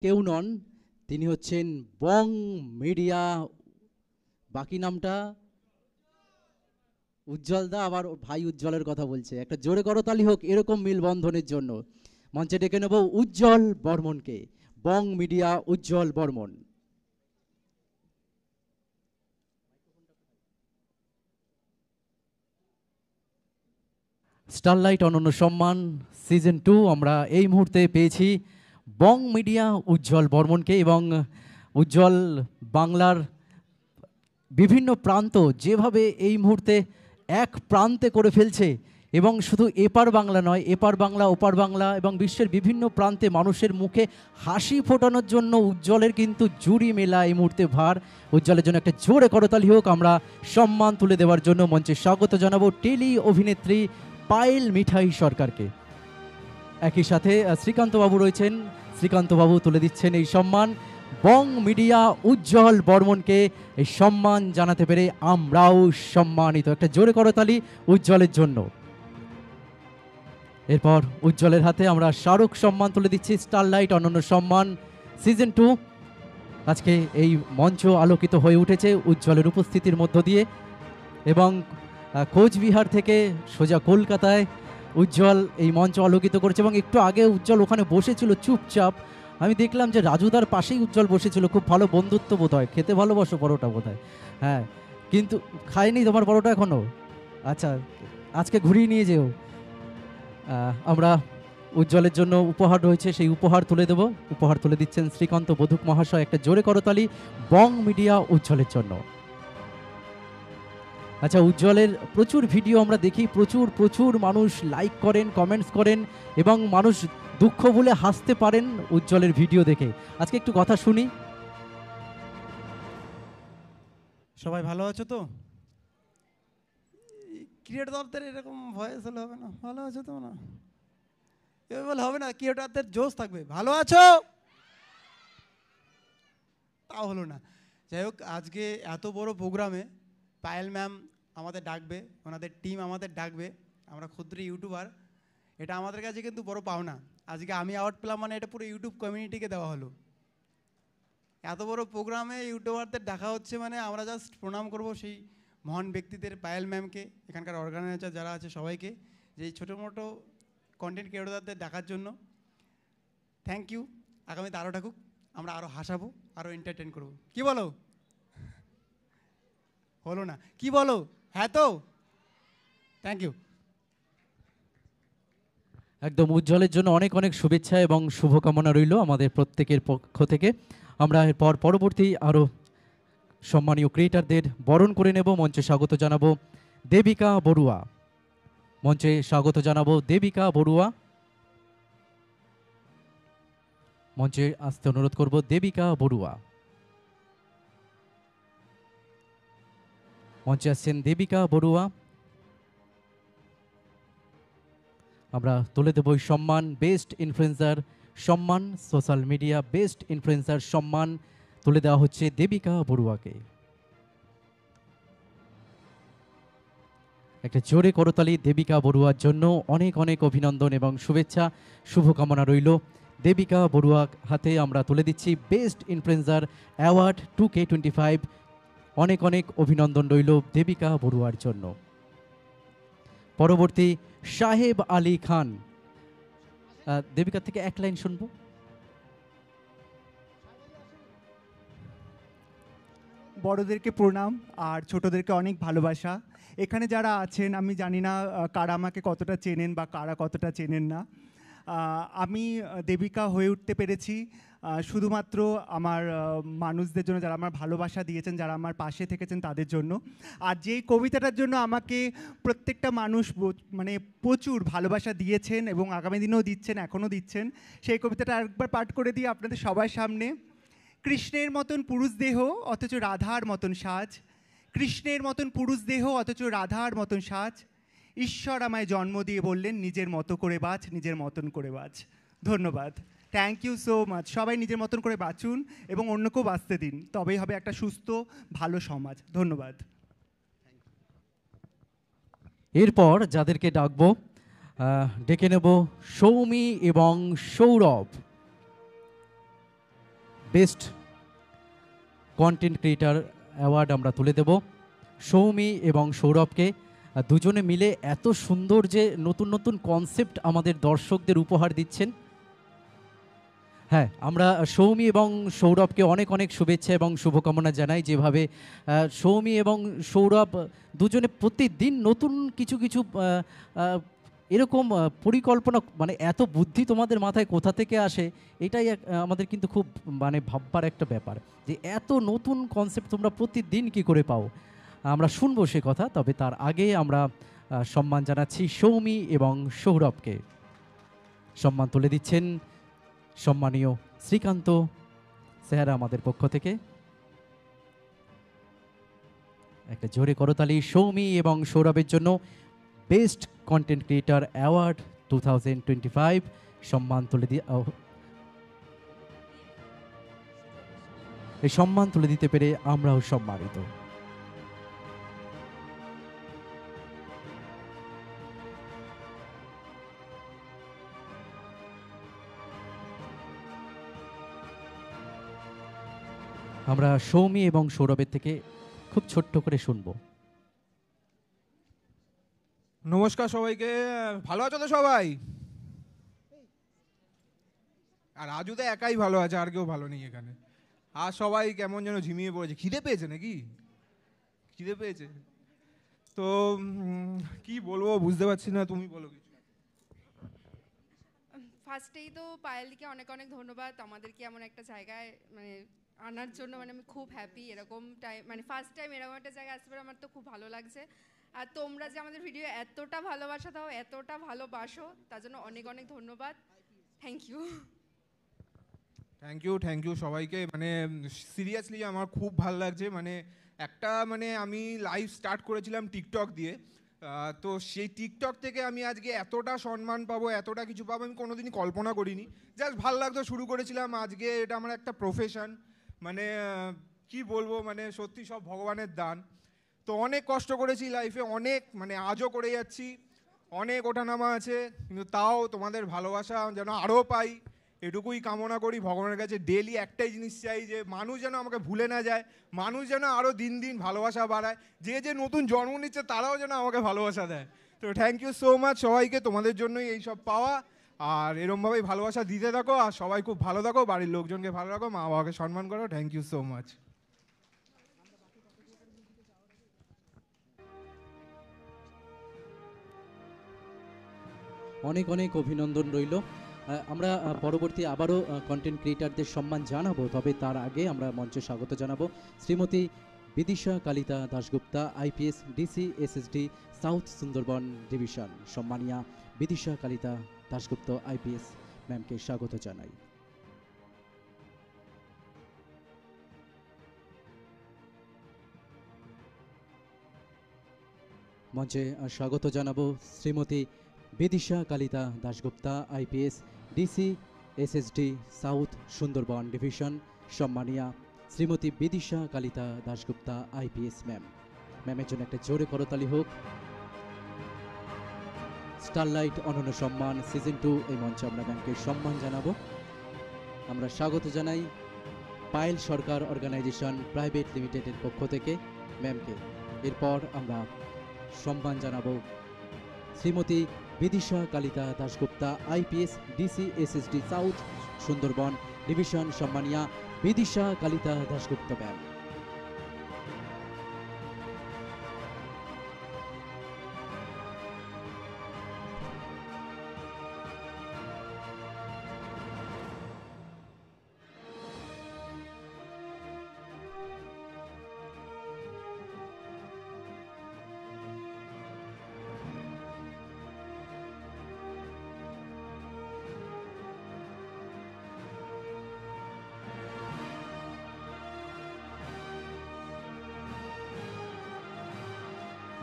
কেউ নন, তিনি হচ্ছেন বং মিডিয়া, বাকি নামটা উজ্জ্বল দা। আবার ওর ভাই উজ্জ্বলের কথা বলছে। একটা জোরে করতালি হোক এরকম মিলবন্ধনের জন্য। মঞ্চে ডেকে নেব উজ্জ্বল বর্মনকে, বং মিডিয়া উজ্জ্বল বর্মন। স্টারলাইট অনন্য সম্মান সিজন 2 আমরা এই মুহূর্তে পেয়েছি বং মিডিয়া উজ্জ্বল বর্মনকে। এবং উজ্জ্বল বাংলার বিভিন্ন প্রান্ত যেভাবে এই মুহূর্তে এক প্রান্তে করে ফেলছে, এবং শুধু এপার বাংলা নয়, এপার বাংলা ওপার বাংলা এবং বিশ্বের বিভিন্ন প্রান্তে মানুষের মুখে হাসি ফোটানোর জন্য উজ্জ্বলের কিন্তু জুড়ি মেলা এই মুহূর্তে ভার। উজ্জ্বলের জন্য একটা জোরে করতালি হোক। আমরা সম্মান তুলে দেওয়ার জন্য মঞ্চে স্বাগত জানাবো টেলি অভিনেত্রী পায়েল মিঠাই সরকারকে। একই সাথে শ্রীকান্ত বাবু রয়েছেন, শ্রীকান্ত বাবু তুলে দিচ্ছেন এই সম্মান। বং মিডিয়া উজ্জ্বল বর্মনকে এই সম্মান জানাতে পেরে আমরাও সম্মানিত। একটা জোরে করতালি উজ্জ্বলের জন্য। এরপর উজ্জ্বলের হাতে আমরা স্মারক সম্মান তুলে দিচ্ছি, স্টারলাইট অনন্য সম্মান সিজন 2। আজকে এই মঞ্চ আলোকিত হয়ে উঠেছে উজ্জ্বলের উপস্থিতির মধ্য দিয়ে, এবং কোচবিহার থেকে সোজা কলকাতায় উজ্জ্বল এই মঞ্চ আলোকিত করেছে। এবং একটু আগে উজ্জ্বল ওখানে বসেছিল চুপচাপ, আমি দেখলাম যে রাজুদার পাশেই উজ্জ্বল বসেছিল। খুব ভালো বন্ধুত্ব বোধ হয়, খেতে ভালোবাসো পরোটা বোধ হয়। হ্যাঁ, কিন্তু খাইনি তোমার পরোটা এখনো? আচ্ছা, আজকে ঘুরিয়ে নিয়ে যেও। আমরা উজ্জ্বলের জন্য উপহার রয়েছে, সেই উপহার তুলে দেব। উপহার তুলে দিচ্ছেন শ্রীকান্ত বধুক মহাশয়। একটা জোরে করতালি বং মিডিয়া উজ্জ্বলের জন্য। আচ্ছা, উজ্জ্বলের প্রচুর ভিডিও আমরা দেখি, প্রচুর প্রচুর মানুষ লাইক করেন, কমেন্টস করেন, এবং মানুষ দুঃখ ভুলে হাসতে পারেন উজ্জ্বলের ভিডিও দেখে। আজকে একটু কথা শুনি। সবাই ভালো আছো তো? ক্রিয়েটরদের এরকম ভয়েস হলে হবে না? ভালো আছো তো? না, এভাবে বলে হবে না। ক্রিয়েটরদের জোশ থাকবে, ভালো আছো, তাও হলো না। যাই হোক, আজকে এত বড় প্রোগ্রামে পায়েল ম্যাম আমাদের ডাকবে, ওনাদের টিম আমাদের ডাকবে, আমরা ক্ষুদ্র ইউটিউবার, এটা আমাদের কাছে কিন্তু বড় পাওনা। আজকে আমি অ্যাওয়ার্ড পেলাম মানে এটা পুরো ইউটিউব কমিউনিটিকে দেওয়া হলো। এত বড় প্রোগ্রামে ইউটিউবারদের ডাকা হচ্ছে মানে আমরা জাস্ট প্রণাম করব সেই মহান ব্যক্তিদের, পায়েল ম্যামকে, এখানকার অর্গানাইজার যারা আছে সবাইকে, যে এই ছোটো মোটো কন্টেন্ট ক্রিয়েটরদের ডাকার জন্য। Thank you. আগামীতে আরও ডাকুক, আমরা আরও হাসাবো, আরও এন্টারটেন করবো। কি বলো? হলো না? কি বলো? হ্যাঁ তো? Thank you. একদম উজ্জ্বলের জন্য অনেক অনেক শুভেচ্ছা এবং শুভকামনা রইল আমাদের প্রত্যেকের পক্ষ থেকে। আমরা এরপর পরবর্তী আরও সম্মানীয় ক্রিয়েটারদের বরণ করে নেব। মঞ্চে স্বাগত জানাবো দেবিকা বড়ুয়া। মঞ্চে স্বাগত জানাবো দেবিকা বড়ুয়া। মঞ্চে আসতে অনুরোধ করব দেবিকা বড়ুয়া। মঞ্চে আসছেন দেবিকা বড়ুয়া। আমরা তুলে দেব সম্মান, বেস্ট ইনফ্লুয়েন্সার সম্মান, সোশ্যাল মিডিয়া বেস্ট ইনফ্লুয়েন্সার সম্মান তুলে দেওয়া হচ্ছে দেবিকা বড়ুয়াকে। একটা জোরে করতালি দেবিকা বড়ুয়ার জন্য। অনেক অনেক অভিনন্দন এবং শুভেচ্ছা, শুভকামনা রইল। দেবিকা বড়ুয়া হাতে আমরা তুলে দিচ্ছি বেস্ট ইনফ্লুয়েন্সার অ্যাওয়ার্ড 2K25। অনেক অনেক অভিনন্দন রইল দেবিকা বড়ুয়ার জন্য। পরবর্তী সাহেব আলী খান। দেবিকা থেকে এক লাইন শুনবো। বড়দেরকে প্রণাম আর ছোটদেরকে অনেক ভালোবাসা। এখানে যারা আছেন আমি জানি না কারা আমাকে কতটা চেনেন বা কারা কতটা চেনেন না। আমি দেবিকা হয়ে উঠতে পেরেছি শুধুমাত্র আমার মানুষদের জন্য, যারা আমার ভালোবাসা দিয়েছেন, যারা আমার পাশে থেকেছেন তাদের জন্য। আর যেই কবিতাটার জন্য আমাকে প্রত্যেকটা মানুষ মানে প্রচুর ভালোবাসা দিয়েছেন এবং আগামী দিনেও দিচ্ছেন, এখনও দিচ্ছেন, সেই কবিতাটা আরেকবার পাঠ করে দিয়ে আপনাদের সবার সামনে। কৃষ্ণের মতন পুরুষ দেহ অথচ রাধার মতন সাজ, কৃষ্ণের মতন পুরুষ দেহ অথচ রাধার মতন সাজ, ঈশ্বর আমায় জন্ম দিয়ে বললেন নিজের মতো করে বাঁচ, নিজের মতন করে বাঁচ। ধন্যবাদ, থ্যাংক ইউ সো মাচ। সবাই নিজের মতন করে বাঁচুন এবং অন্যকেও বাঁচতে দিন, তবেই হবে একটা সুস্থ ভালো সমাজ। ধন্যবাদ। এরপর যাদেরকে ডাকবো, ডেকে নেব সৌমি এবং Sourav. Best content creator award আমরা তুলে দেব সৌমি এবং সৌরভকে। দুজনে মিলে এত সুন্দর যে নতুন নতুন কনসেপ্ট আমাদের দর্শকদের উপহার দিচ্ছেন। হ্যাঁ, আমরা সৌমি এবং সৌরভকে অনেক অনেক শুভেচ্ছা এবং শুভকামনা জানাই। যেভাবে সৌমি এবং সৌরভ দুজনে প্রতিদিন নতুন কিছু কিছু এরকম পরিকল্পনা, মানে এত বুদ্ধি তোমাদের মাথায় কোথা থেকে আসে, এটাই আমাদের কিন্তু খুব মানে ভাববার একটা ব্যাপার, যে এত নতুন কনসেপ্ট তোমরা প্রতিদিন কি করে পাও। আমরা শুনবো সে কথা, তবে তার আগে আমরা সম্মান জানাচ্ছি সৌমি এবং সৌরভকে। সম্মান তুলে দিচ্ছেন সম্মানীয় শ্রীকান্ত সেহারা আমাদের পক্ষ থেকে। একটা জোরে করতালি সৌমি এবং সৌরভের জন্য। বেস্ট কন্টেন্ট ক্রিয়েটার অ্যাওয়ার্ড 2025 সম্মান তুলে এই সম্মান তুলে দিতে পেরে আমরাও সম্মানিত। আমরা সৌমি এবং সৌরভের থেকে খুব ছোট্ট করে শুনবো। নমস্কার সবাইকে, ভালো আছো তো সবাই? আর রাজু তো একাই ভালো আছে, আর কেউ ভালো নেই এখানে। আর সবাই কেমন যেন ঝিমিয়ে পড়েছে। খিদে পেয়েছে নাকি? খিদে পেয়েছে তো কি বলবো বুঝতে পারছি না, তুমি বলো কিছু। ফার্স্টেই তো পায়েলদিকে অনেক অনেক ধন্যবাদ আমাদেরকে এমন একটা জায়গায় মানে আনার জন্য। মানে আমি খুব হ্যাপি এরকম টাইম, মানে ফার্স্ট টাইম এরকম একটা জায়গায় আসতে পারে, আমার তো খুব ভালো লাগছে। আর তোমরা যে আমাদের ভিডিও এতটা ভালোবাসা দাও, এতটা ভালোবাসো, তার জন্য অনেক অনেক ধন্যবাদ। Thank you. থ্যাংক ইউ সবাইকে। মানে সিরিয়াসলি আমার খুব ভালো লাগছে। মানে একটা মানে আমি লাইভ স্টার্ট করেছিলাম টিকটক দিয়ে, তো সেই টিকটক থেকে আমি আজকে এতটা সম্মান পাবো, এতটা কিছু পাবো আমি কোনোদিনই কল্পনা করিনি। জাস্ট ভালো লাগতো, শুরু করেছিলাম, আজকে এটা আমার একটা প্রফেশন। মানে কি বলবো, মানে সত্যি সব ভগবানের দান। তো অনেক কষ্ট করেছি লাইফে, অনেক মানে আজও করে যাচ্ছি, অনেক ওঠানামা আছে, কিন্তু তাও তোমাদের ভালোবাসা যেন আরও পাই এটুকুই কামনা করি ভগবানের কাছে। ডেলি একটাই জিনিস চাই, যে মানুষ যেন আমাকে ভুলে না যায়, মানুষ যেন আরও দিন দিন ভালোবাসা বাড়ায়, যে যে নতুন জন্ম নিচ্ছে তারাও যেন আমাকে ভালোবাসা দেয়। তো থ্যাংক ইউ সো মাচ সবাইকে, তোমাদের জন্যই এই সব পাওয়া। আর এরমভাবেই ভালোবাসা দিতে থাকো, আর সবাই খুব ভালো থাকো, বাড়ির লোকজনকে ভালো রাখো, মা বাবাকে সম্মান করো। Thank you so much. অনেক অনেক অভিনন্দন রইল। আমরা পরবর্তী আবারও কন্টেন্ট ক্রিয়েটারদের সম্মান জানাবো, তবে তার আগে আমরা মঞ্চে স্বাগত জানাবো Shrimati Bidisha Kalita Dasgupta, IPS DC SSD south Sundarban division. সম্মানিয়া বিদিশা কালিতা দাশগুপ্ত আইপিএস ম্যামকে স্বাগত জানাই। মঞ্চে স্বাগত জানাবো Shrimati Bidisha Kalita Dasgupta, IPS DC SSD south Sundarban division. সম্মানিয়া শ্রীমতী বিদিশা কালিতা দাশগুপ্তা আইপিএস ম্যাম। ম্যামের জন্য একটা জোরে করতালি হোক। স্টারলাইট অনন্য সম্মান সিজন 2 এই মঞ্চে আমরা ম্যামকে সম্মান জানাবো। আমরা স্বাগত জানাই পায়েল সরকার অর্গানাইজেশন প্রাইভেট লিমিটেডের পক্ষ থেকে ম্যামকে। এরপর আমরা সম্মান জানাবো Shrimati Bidisha Kalita Dasgupta, IPS DC SSD south Sundarban division. সম্মানিয়া বিদিশা কালিতা দাশগুপ্ত ম্যাম।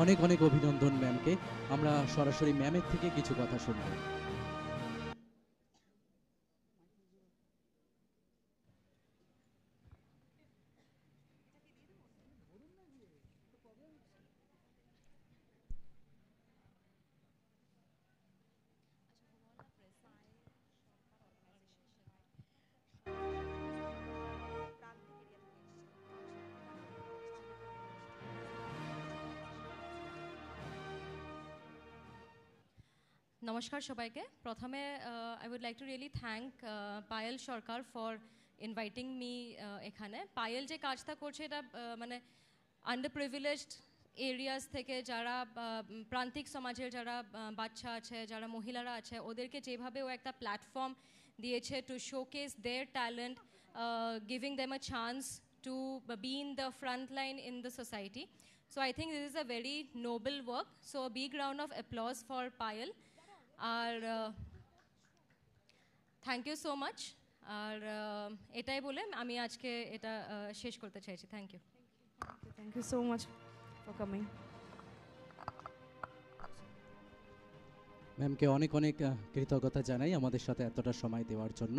অনেক অনেক অভিনন্দন ম্যামকে। আমরা সরাসরি ম্যামের থেকে কিছু কথা শুনব। নমস্কার সবাইকে। প্রথমে I would like to really thank Payel Sarkar for inviting me এখানে। পায়েল যে কাজটা করছে এটা মানে আন্ডার প্রিভিলেজড এরিয়াস থেকে যারা প্রান্তিক সমাজের যারা বাচ্চা আছে, যারা মহিলারা আছে, ওদেরকে যেভাবে ও একটা প্ল্যাটফর্ম দিয়েছে to showcase their talent, giving them a chance to be in the front line in the society. So I think this is a very noble work. So a big round of applause for Payal. Thank you so much. আর এটাই বলে আমি আজকে এটা শেষ করতে চাইছি। Thank you. Thank you so much for coming. ম্যামকে অনেক অনেক কৃতজ্ঞতা জানাই আমাদের সাথে এতটা সময় দেওয়ার জন্য।